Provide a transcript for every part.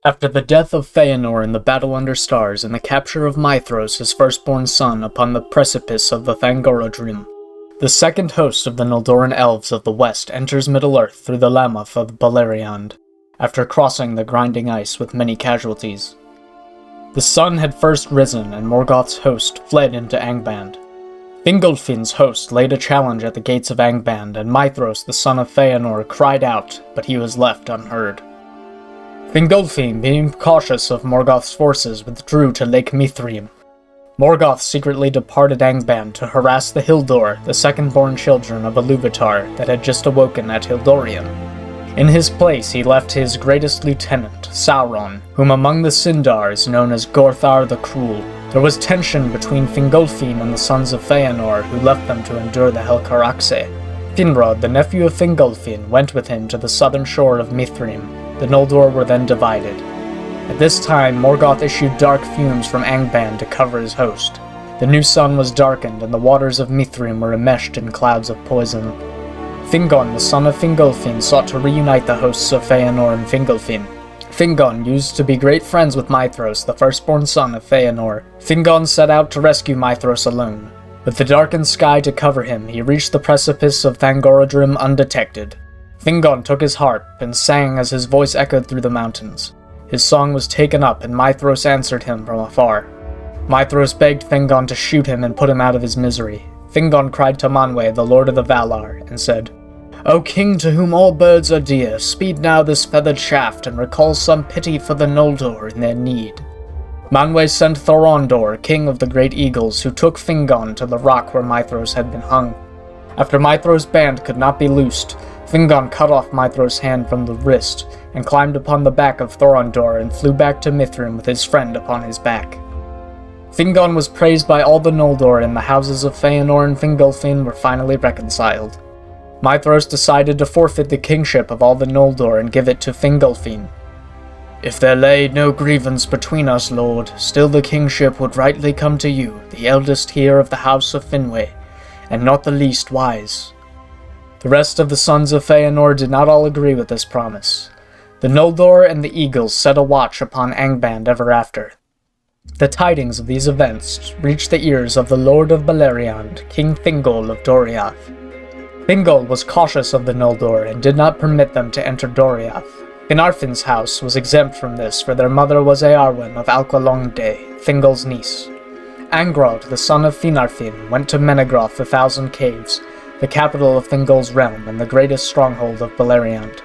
After the death of Feanor in the Battle Under Stars and the capture of Maithros, his firstborn son, upon the precipice of the Thangorodrim, the second host of the Noldoran elves of the west enters Middle-earth through the Lammoth of Beleriand, after crossing the grinding ice with many casualties. The sun had first risen, and Morgoth's host fled into Angband. Fingolfin's host laid a challenge at the gates of Angband, and Maithros, the son of Feanor, cried out, but he was left unheard. Fingolfin, being cautious of Morgoth's forces, withdrew to Lake Mithrim. Morgoth secretly departed Angband to harass the Hildor, the second-born children of Iluvatar that had just awoken at Hildorian. In his place he left his greatest lieutenant, Sauron, whom among the Sindar is known as Gorthar the Cruel. There was tension between Fingolfin and the Sons of Feanor, who left them to endure the Helcaraxe. Finrod, the nephew of Fingolfin, went with him to the southern shore of Mithrim. The Noldor were then divided. At this time, Morgoth issued dark fumes from Angband to cover his host. The new sun was darkened, and the waters of Mithrim were enmeshed in clouds of poison. Fingon, the son of Fingolfin, sought to reunite the hosts of Feanor and Fingolfin. Fingon used to be great friends with Maithros, the firstborn son of Feanor. Fingon set out to rescue Maithros alone. With the darkened sky to cover him, he reached the precipice of Thangorodrim undetected. Fingon took his harp and sang as his voice echoed through the mountains. His song was taken up, and Maithros answered him from afar. Maithros begged Fingon to shoot him and put him out of his misery. Fingon cried to Manwe, the lord of the Valar, and said, "O king to whom all birds are dear, speed now this feathered shaft, and recall some pity for the Noldor in their need." Manwe sent Thorondor, king of the great eagles, who took Fingon to the rock where Maithros had been hung. After Maithros' band could not be loosed, Fingon cut off Maithros' hand from the wrist, and climbed upon the back of Thorondor and flew back to Mithrim with his friend upon his back. Fingon was praised by all the Noldor, and the houses of Feanor and Fingolfin were finally reconciled. Maithros decided to forfeit the kingship of all the Noldor and give it to Fingolfin. "If there lay no grievance between us, lord, still the kingship would rightly come to you, the eldest here of the house of Finwë, and not the least wise." The rest of the Sons of Feanor did not all agree with this promise. The Noldor and the Eagles set a watch upon Angband ever after. The tidings of these events reached the ears of the Lord of Beleriand, King Thingol of Doriath. Thingol was cautious of the Noldor and did not permit them to enter Doriath. Finarfin's house was exempt from this, for their mother was Eärwen of Alqualongde, Thingol's niece. Angrod, the son of Finarfin, went to Menegroth the Thousand Caves, the capital of Thingol's realm and the greatest stronghold of Beleriand.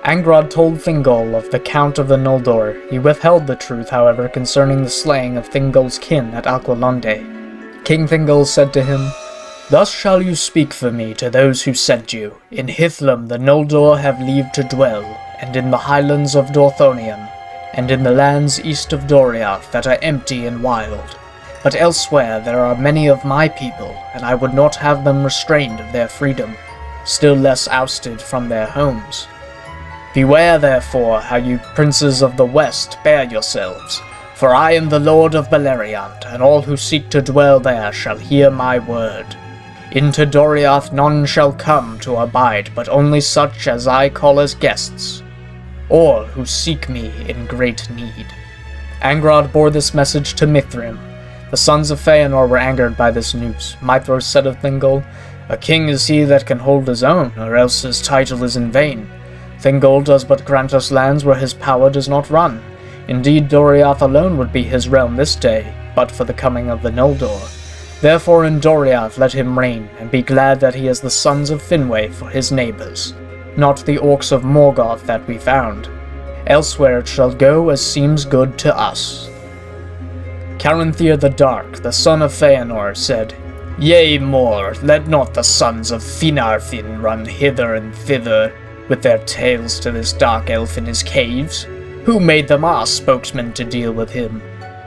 Angrod told Thingol of the Count of the Noldor. He withheld the truth, however, concerning the slaying of Thingol's kin at Alqualonde. King Thingol said to him, "Thus shall you speak for me to those who sent you. In Hithlum the Noldor have leave to dwell, and in the highlands of Dorthonion, and in the lands east of Doriath that are empty and wild. But elsewhere there are many of my people, and I would not have them restrained of their freedom, still less ousted from their homes. Beware, therefore, how you princes of the west bear yourselves, for I am the Lord of Beleriand, and all who seek to dwell there shall hear my word. Into Doriath none shall come to abide, but only such as I call as guests, or who seek me in great need." Angrod bore this message to Mithrim. The Sons of Feanor were angered by this news. Maithros said of Thingol, "A king is he that can hold his own, or else his title is in vain. Thingol does but grant us lands where his power does not run. Indeed, Doriath alone would be his realm this day, but for the coming of the Noldor. Therefore in Doriath let him reign, and be glad that he has the sons of Finwë for his neighbors, not the orcs of Morgoth that we found. Elsewhere it shall go as seems good to us." Caranthir the Dark, the son of Feanor, said, "Yea, more, let not the sons of Finarfin run hither and thither with their tales to this dark elf in his caves. Who made them our spokesman to deal with him?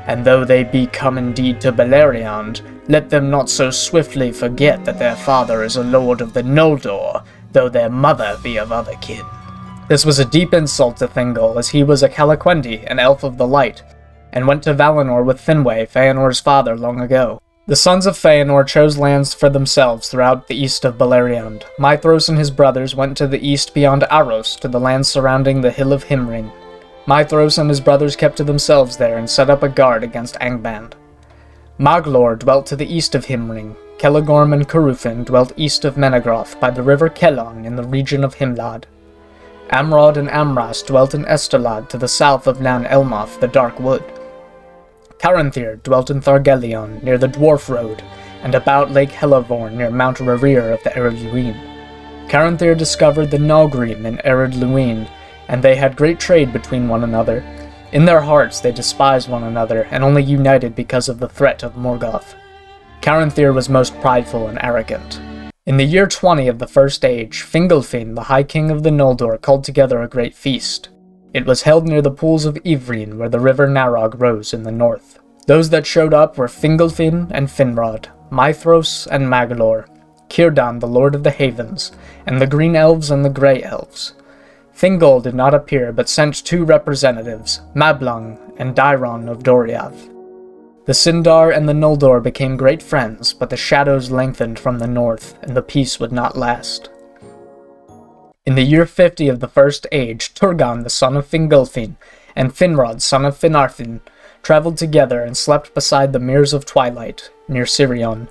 And though they be come indeed to Beleriand, let them not so swiftly forget that their father is a lord of the Noldor, though their mother be of other kin." This was a deep insult to Thingol, as he was a Calaquendi, an elf of the light, and went to Valinor with Finwë, Feanor's father, long ago. The Sons of Feanor chose lands for themselves throughout the east of Beleriand. Maithros and his brothers went to the east beyond Aros, to the lands surrounding the Hill of Himring. Maethros and his brothers kept to themselves there and set up a guard against Angband. Maglor dwelt to the east of Himring. Celegorm and Curufin dwelt east of Menegroth by the river Kelong in the region of Himlad. Amrod and Amras dwelt in Estelad to the south of Nan Elmoth, the Dark Wood. Caranthir dwelt in Thargelion, near the Dwarf Road, and about Lake Helavorn near Mount Rerir of the Ered Luin. Caranthir discovered the Nalgrim in Ered Luin, and they had great trade between one another. In their hearts they despised one another, and only united because of the threat of Morgoth. Caranthir was most prideful and arrogant. In the year 20 of the First Age, Fingolfin, the High King of the Noldor, called together a great feast. It was held near the pools of Ivrin, where the river Narog rose in the north. Those that showed up were Fingolfin and Finrod, Maethros and Maglor, Círdan, the Lord of the Havens, and the Green Elves and the Grey Elves. Thingol did not appear, but sent 2 representatives, Mablung and Dairon of Doriath. The Sindar and the Noldor became great friends, but the shadows lengthened from the north, and the peace would not last. In the year 50 of the First Age, Turgon, the son of Fingolfin, and Finrod, son of Finarfin, traveled together and slept beside the Meres of Twilight, near Sirion.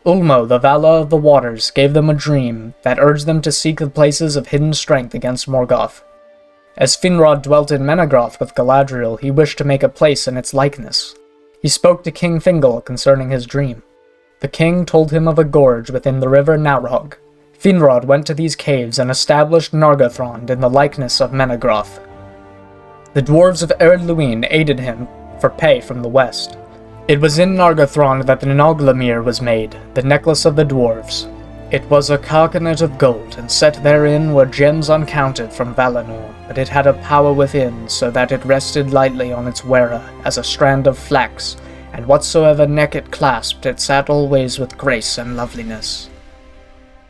Ulmo, the Vala of the Waters, gave them a dream that urged them to seek the places of hidden strength against Morgoth. As Finrod dwelt in Menegroth with Galadriel, he wished to make a place in its likeness. He spoke to King Thingol concerning his dream. The king told him of a gorge within the river Narog. Finrod went to these caves and established Nargothrond in the likeness of Menegroth. The dwarves of Ered Luin aided him for pay from the west. It was in Nargothrond that the Noglamir was made, the necklace of the dwarves. It was a carcanet of gold, and set therein were gems uncounted from Valinor, but it had a power within, so that it rested lightly on its wearer, as a strand of flax, and whatsoever neck it clasped, it sat always with grace and loveliness.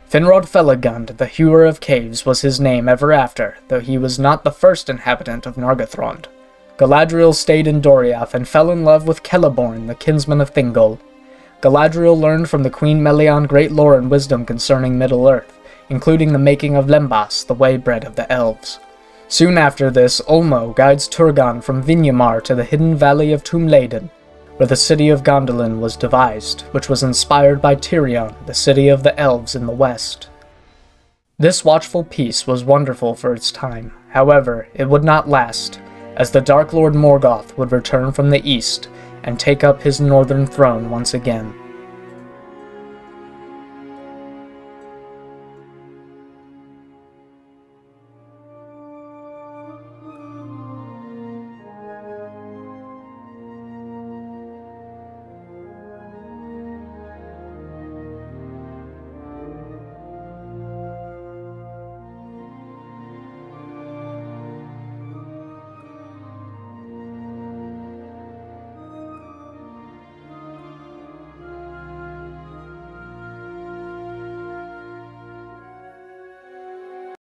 Finrod Felagund, the hewer of caves, was his name ever after, though he was not the first inhabitant of Nargothrond. Galadriel stayed in Doriath and fell in love with Celeborn, the kinsman of Thingol. Galadriel learned from the Queen Melian great lore and wisdom concerning Middle-earth, including the making of Lembas, the waybread of the elves. Soon after this, Ulmo guides Turgon from Vinyamar to the hidden valley of Tumladen, where the city of Gondolin was devised, which was inspired by Tirion, the city of the elves in the west. This watchful peace was wonderful for its time. However, it would not last, as the Dark Lord Morgoth would return from the east and take up his northern throne once again.